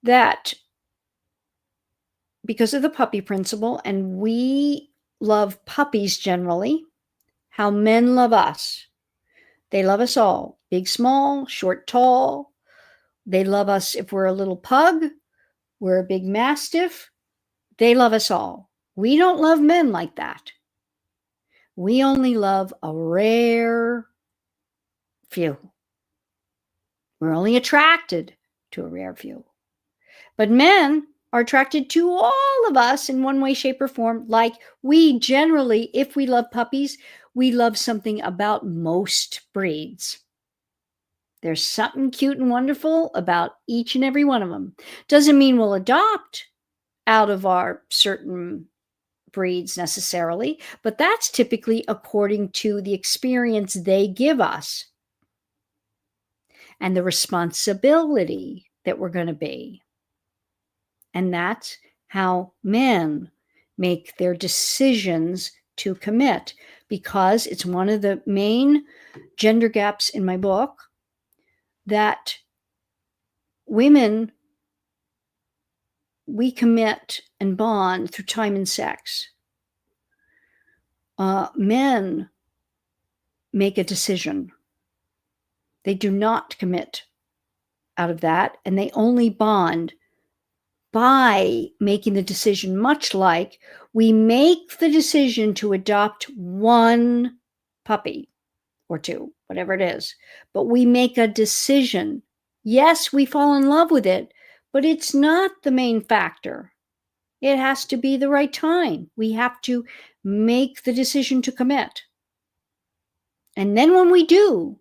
that because of the puppy principle, and we love puppies generally, how men love us. They love us all, big, small, short, tall. They love us if we're a little pug, we're a big mastiff. They love us all. We don't love men like that. We only love a rare few. We're only attracted to a rare few. But men are attracted to all of us in one way, shape, or form. Like we generally, if we love puppies, we love something about most breeds. There's something cute and wonderful about each and every one of them. Doesn't mean we'll adopt out of our certain breeds necessarily, but that's typically according to the experience they give us and the responsibility that we're going to be. And that's how men make their decisions to commit, because it's one of the main gender gaps in my book that women, we commit and bond through time and sex. Men make a decision. They do not commit out of that, and they only bond by making the decision, much like we make the decision to adopt one puppy or two, whatever it is, but we make a decision. Yes, we fall in love with it, but it's not the main factor. It has to be the right time. We have to make the decision to commit. And then when we do,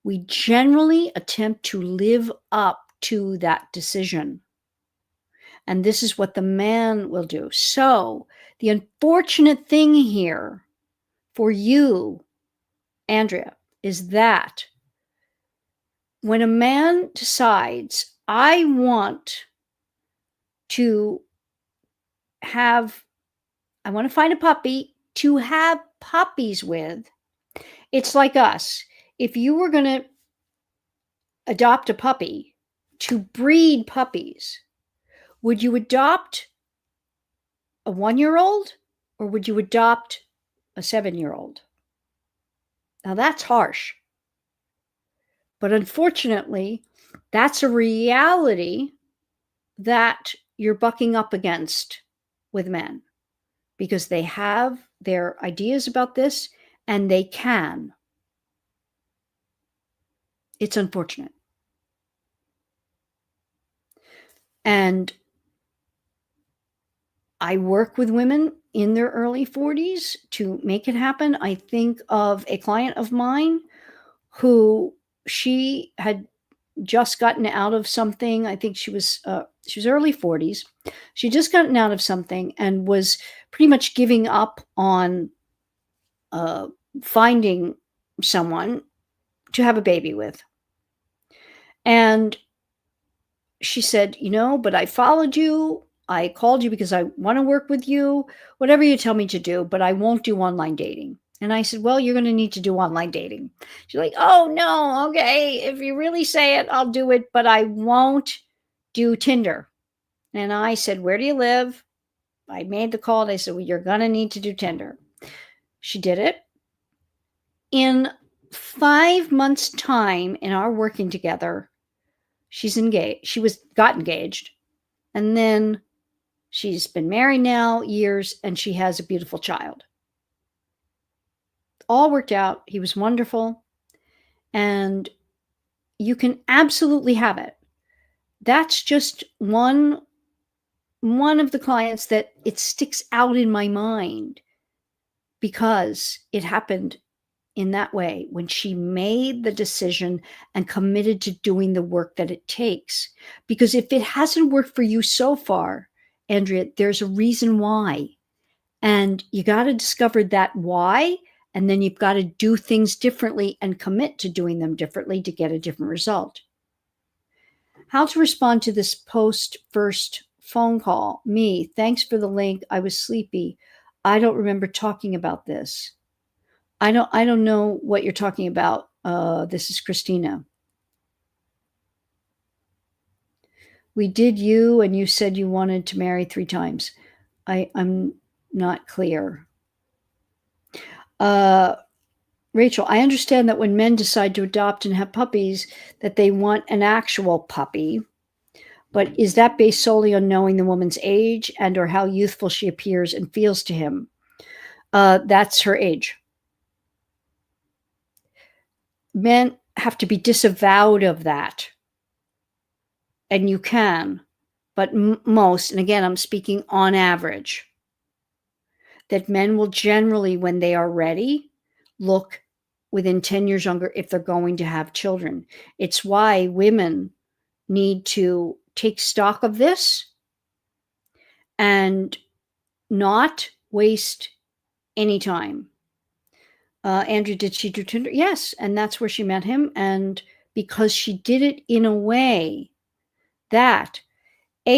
we generally attempt to live up to that decision. And this is what the man will do. So the unfortunate thing here for you, Andrea, is that when a man decides, I want to find a puppy to have puppies with, it's like us. If you were going to adopt a puppy to breed puppies, would you adopt a 1-year-old or would you adopt a 7-year-old? Now that's harsh. But unfortunately, that's a reality that you're bucking up against with men, because they have their ideas about this and they can. It's unfortunate. And I work with women in their early 40s to make it happen. I think of a client of mine who she had just gotten out of something. I think she was early 40s. She'd just gotten out of something and was pretty much giving up on finding someone to have a baby with. And she said, but I followed you. I called you because I want to work with you, whatever you tell me to do, but I won't do online dating. And I said, well, you're going to need to do online dating. She's like, oh, no, okay. If you really say it, I'll do it, but I won't do Tinder. And I said, where do you live? I made the call. And I said, well, you're going to need to do Tinder. She did it. In 5 months' time in our working together, she's engaged. She got engaged. And then she's been married now years, and she has a beautiful child. All worked out. He was wonderful. And you can absolutely have it. That's just one of the clients that it sticks out in my mind because it happened in that way when she made the decision and committed to doing the work that it takes. Because if it hasn't worked for you so far, Andrea, there's a reason why. And you got to discover that why, and then you've got to do things differently and commit to doing them differently to get a different result. How to respond to this post first phone call. Me, thanks for the link. I was sleepy. I don't remember talking about this. I don't know what you're talking about. This is Christina. We did you, and you said you wanted to marry 3 times. I'm not clear. Uh, Rachel, I understand that when men decide to adopt and have puppies, that they want an actual puppy. But is that based solely on knowing the woman's age and or how youthful she appears and feels to him? That's her age. Men have to be disavowed of that. And you can, but most, and again, I'm speaking on average, that men will generally, when they are ready, look within 10 years younger if they're going to have children. It's why women need to take stock of this and not waste any time. Andrea, did she do Tinder? Yes, and that's where she met him. And because she did it in a way that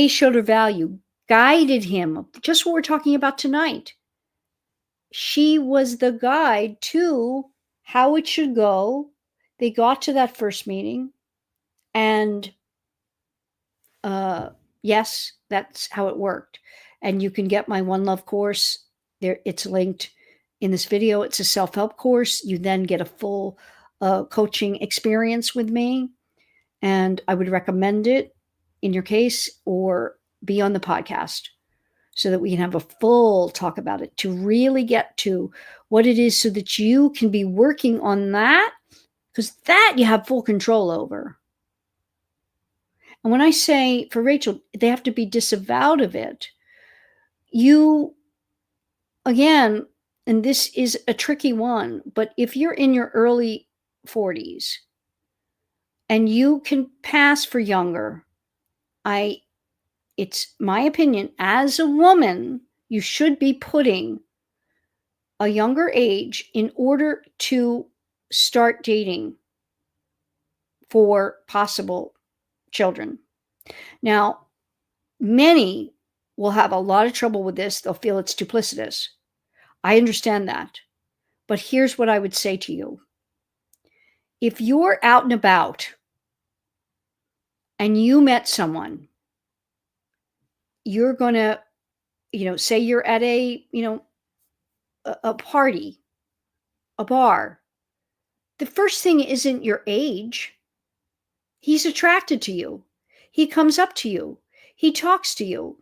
showed her value, guided him, just what we're talking about tonight. She was the guide to how it should go. They got to that first meeting, and yes, that's how it worked. And you can get my One Love course there. It's linked in this video. It's a self-help course. You then get a full coaching experience with me, and I would recommend it in your case, or be on the podcast so that we can have a full talk about it to really get to what it is so that you can be working on that, because that you have full control over. And when I say for Rachel, they have to be disavowed of it, you, again, and this is a tricky one, but if you're in your early 40s and you can pass for younger, it's my opinion, as a woman, you should be putting a younger age in order to start dating for possible children. Now, many will have a lot of trouble with this. They'll feel it's duplicitous. I understand that. But here's what I would say to you. If you're out and about and you met someone, you're going to, say you're at a party, a bar. The first thing isn't your age. He's attracted to you. He comes up to you. He talks to you.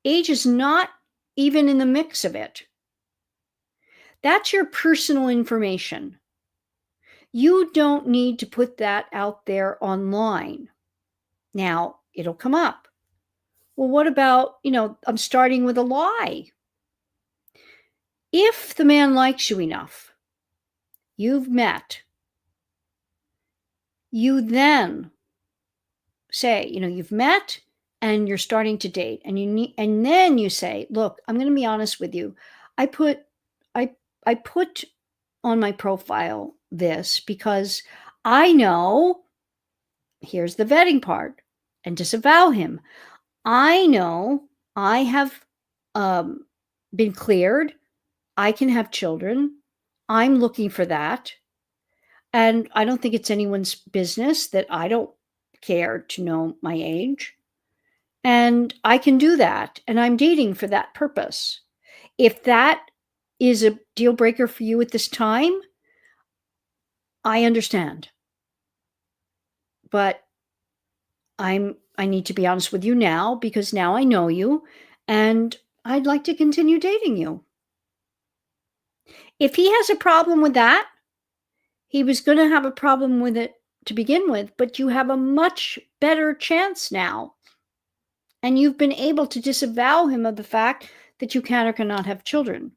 Age is not even in the mix of it. That's your personal information. You don't need to put that out there online. Now, it'll come up. Well, what about, I'm starting with a lie. If the man likes you enough, you've met, you then say, you've met and you're starting to date, and then you say, look, I'm going to be honest with you. I put on my profile this because I know, here's the vetting part, and disavow him. I know I have been cleared. I can have children. I'm looking for that. And I don't think it's anyone's business that I don't care to know my age. And I can do that. And I'm dating for that purpose. If that is a deal breaker for you at this time, I understand. But I need to be honest with you now, because now I know you and I'd like to continue dating you. If he has a problem with that, he was going to have a problem with it to begin with, but you have a much better chance now. And you've been able to disavow him of the fact that you can or cannot have children.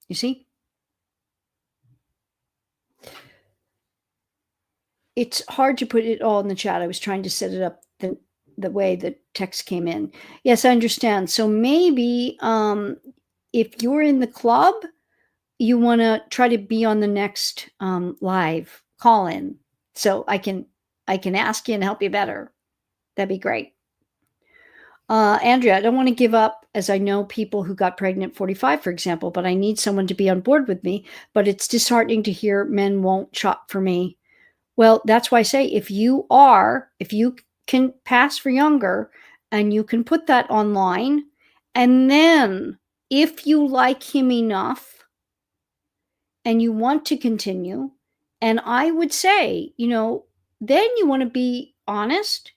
You see? It's hard to put it all in the chat. I was trying to set it up the way the text came in. Yes, I understand. So maybe if you're in the club, you want to try to be on the next live call in, so I can ask you and help you better. That'd be great. Andrea, I don't want to give up as I know people who got pregnant at 45, for example, but I need someone to be on board with me. But it's disheartening to hear men won't shop for me. Well, that's why I say if you can pass for younger and you can put that online, and then if you like him enough and you want to continue, and I would say, then you want to be honest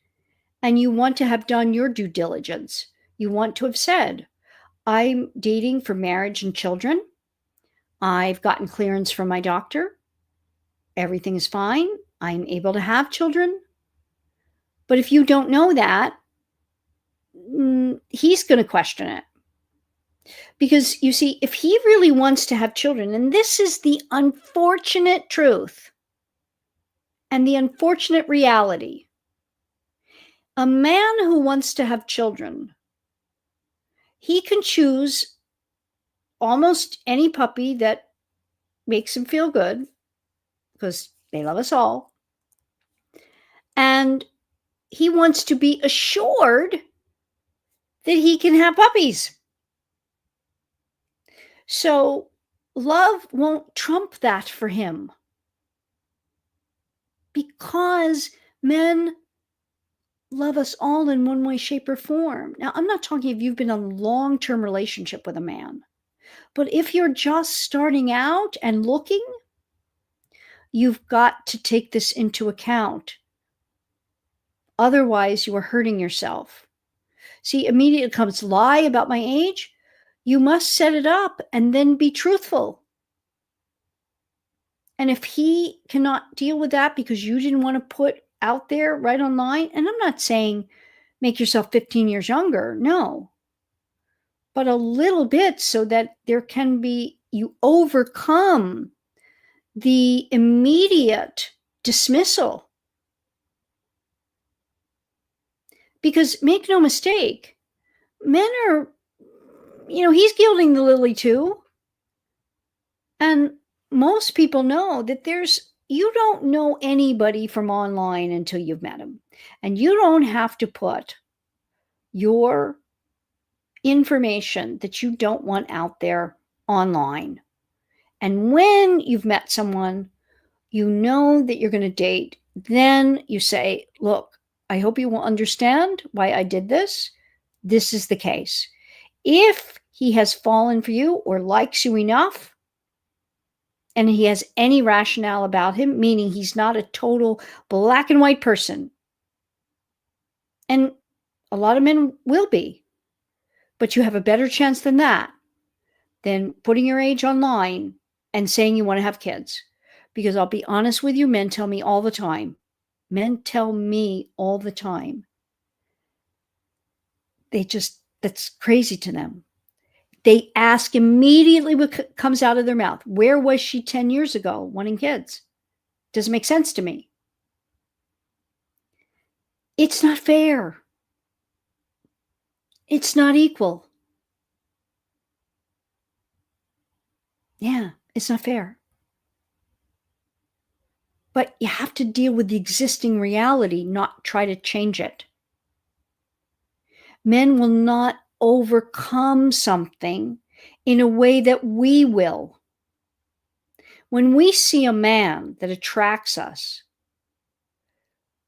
and you want to have done your due diligence. You want to have said, I'm dating for marriage and children. I've gotten clearance from my doctor. Everything is fine. I'm able to have children. But if you don't know that, he's going to question it. Because you see, if he really wants to have children, and this is the unfortunate truth and the unfortunate reality, a man who wants to have children, he can choose almost any puppy that makes him feel good, because they love us all. And he wants to be assured that he can have puppies. So love won't trump that for him, because men love us all in one way, shape, or form. Now, I'm not talking if you've been in a long-term relationship with a man, but if you're just starting out and looking, you've got to take this into account. Otherwise, you are hurting yourself. See, immediately comes lie about my age. You must set it up and then be truthful. And if he cannot deal with that because you didn't want to put out there right online, and I'm not saying make yourself 15 years younger, no, but a little bit so that you overcome the immediate dismissal. Because make no mistake, men are, he's gilding the lily too. And most people know that you don't know anybody from online until you've met him. And you don't have to put your information that you don't want out there online. And when you've met someone, you know that you're going to date, then you say, look, I hope you will understand why I did this. This is the case. If he has fallen for you or likes you enough, and he has any rationale about him, meaning he's not a total black and white person, and a lot of men will be, but you have a better chance than that, than putting your age online and saying you want to have kids. Because I'll be honest with you, men tell me all the time. That's crazy to them. They ask immediately what comes out of their mouth. Where was she 10 years ago wanting kids? Doesn't make sense to me. It's not fair. It's not equal. Yeah, it's not fair. But you have to deal with the existing reality, not try to change it. Men will not overcome something in a way that we will. When we see a man that attracts us,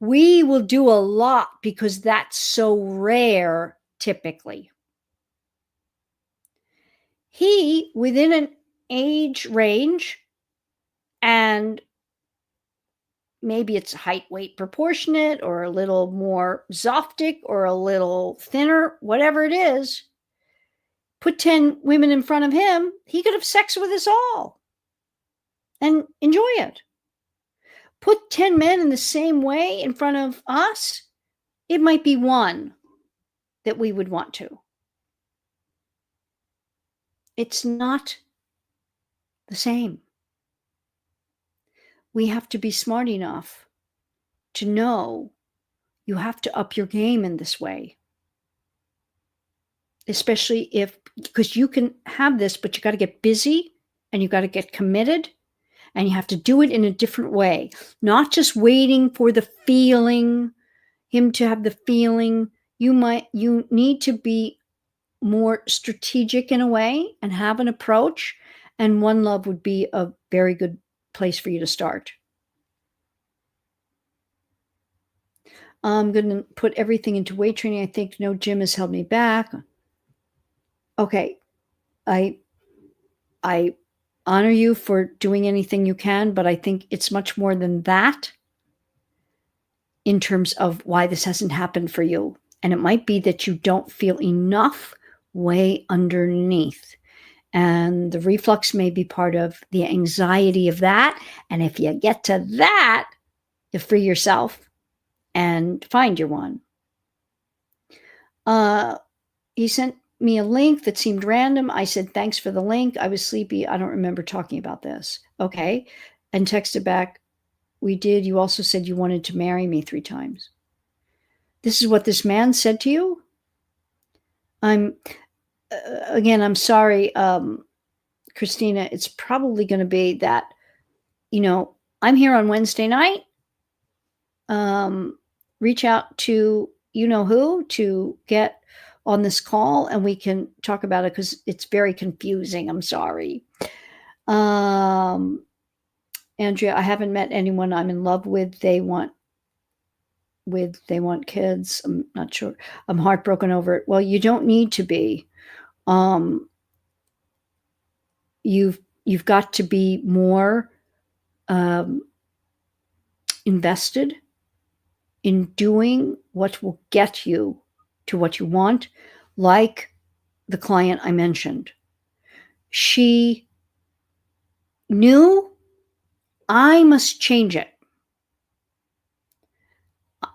we will do a lot because that's so rare typically. He, within an age range, and maybe it's height weight proportionate or a little more zoftic or a little thinner, whatever it is, put 10 women in front of him, he could have sex with us all and enjoy it. Put 10 men in the same way in front of us, it might be one that we would want to. It's not the same. We have to be smart enough to know you have to up your game in this way. Especially because you can have this, but you got to get busy and you got to get committed and you have to do it in a different way. Not just waiting for the feeling, him to have the feeling. You need to be more strategic in a way and have an approach, and One Love would be a very good place for you to start. I'm going to put everything into weight training. I think no gym has held me back. Okay. I honor you for doing anything you can, but I think it's much more than that in terms of why this hasn't happened for you. And it might be that you don't feel enough way underneath. And the reflux may be part of the anxiety of that. And if you get to that, you free yourself and find your one. He sent me a link that seemed random. I said, thanks for the link. I was sleepy. I don't remember talking about this. Okay. And texted back, we did. You also said you wanted to marry me 3 times. This is what this man said to you? I'm sorry, Christina. It's probably going to be that, I'm here on Wednesday night. Reach out to who to get on this call, and we can talk about it because it's very confusing. I'm sorry. Andrea, I haven't met anyone I'm in love with. They want kids. I'm not sure. I'm heartbroken over it. Well, you don't need to be. You've got to be more invested in doing what will get you to what you want, like the client I mentioned. She knew I must change it.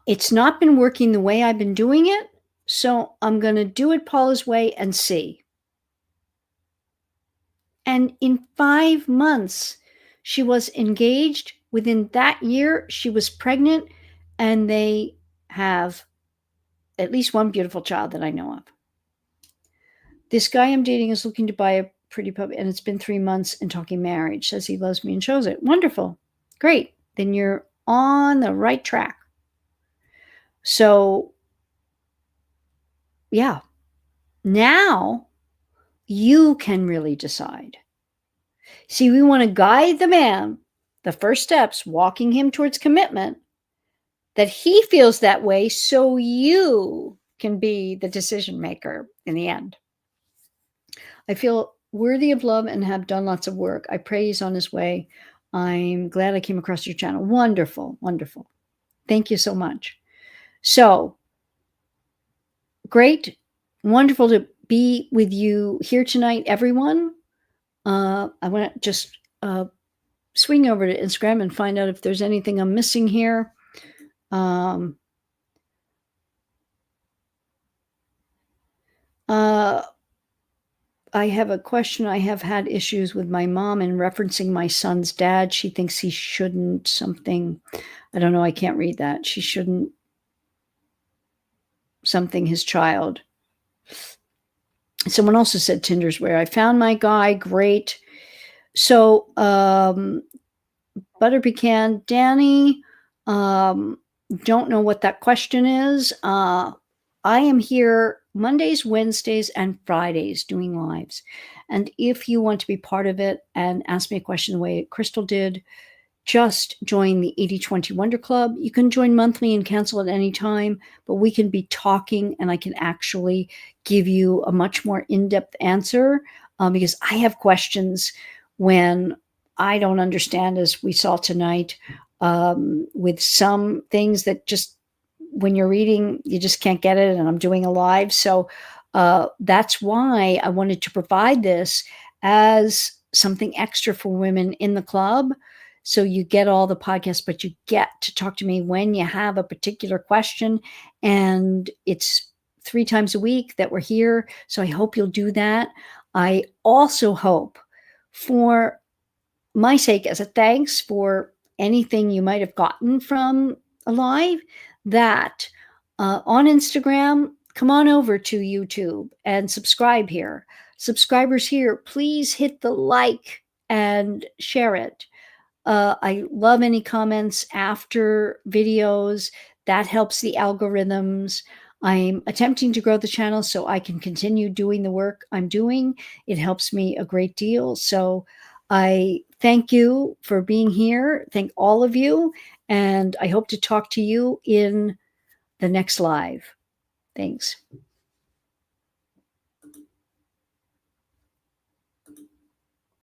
It's not been working the way I've been doing it, so I'm going to do it Paula's way and see. And in 5 months, she was engaged. Within that year, she was pregnant, and they have at least one beautiful child that I know of. This guy I'm dating is looking to buy a pretty puppy, and it's been 3 months and talking marriage. Says he loves me and shows it. Wonderful. Great. Then you're on the right track. So, yeah. Now you can really decide. See, we want to guide the man, the first steps, walking him towards commitment, that he feels that way so you can be the decision maker in the end. I feel worthy of love and have done lots of work. I pray he's on his way. I'm glad I came across your channel. Wonderful, wonderful. Thank you so much. So, great, wonderful to be with you here tonight, everyone. I want to just swing over to Instagram and find out if there's anything I'm missing here. I have a question. I have had issues with my mom in referencing my son's dad. She thinks he shouldn't something. I don't know. I can't read that. She shouldn't something his child. Someone also said Tinder's where I found my guy. Great. So, Butter Pecan, Danny, don't know what that question is. I am here Mondays, Wednesdays, and Fridays doing lives. And if you want to be part of it and ask me a question the way Crystal did, just join the 80/20 Wonder Club. You can join monthly and cancel at any time, but we can be talking and I can actually give you a much more in-depth answer because I have questions when I don't understand, as we saw tonight, with some things that just when you're reading, you just can't get it, and I'm doing a live. So that's why I wanted to provide this as something extra for women in the club. So you get all the podcasts, but you get to talk to me when you have a particular question. And it's 3 times a week that we're here. So I hope you'll do that. I also hope, for my sake, as a thanks for anything you might have gotten from a live, that on Instagram, come on over to YouTube and subscribe here. Subscribers here, please hit the like and share it. I love any comments after videos. That helps the algorithms. I'm attempting to grow the channel so I can continue doing the work I'm doing. It helps me a great deal. So I thank you for being here. Thank all of you. And I hope to talk to you in the next live. Thanks.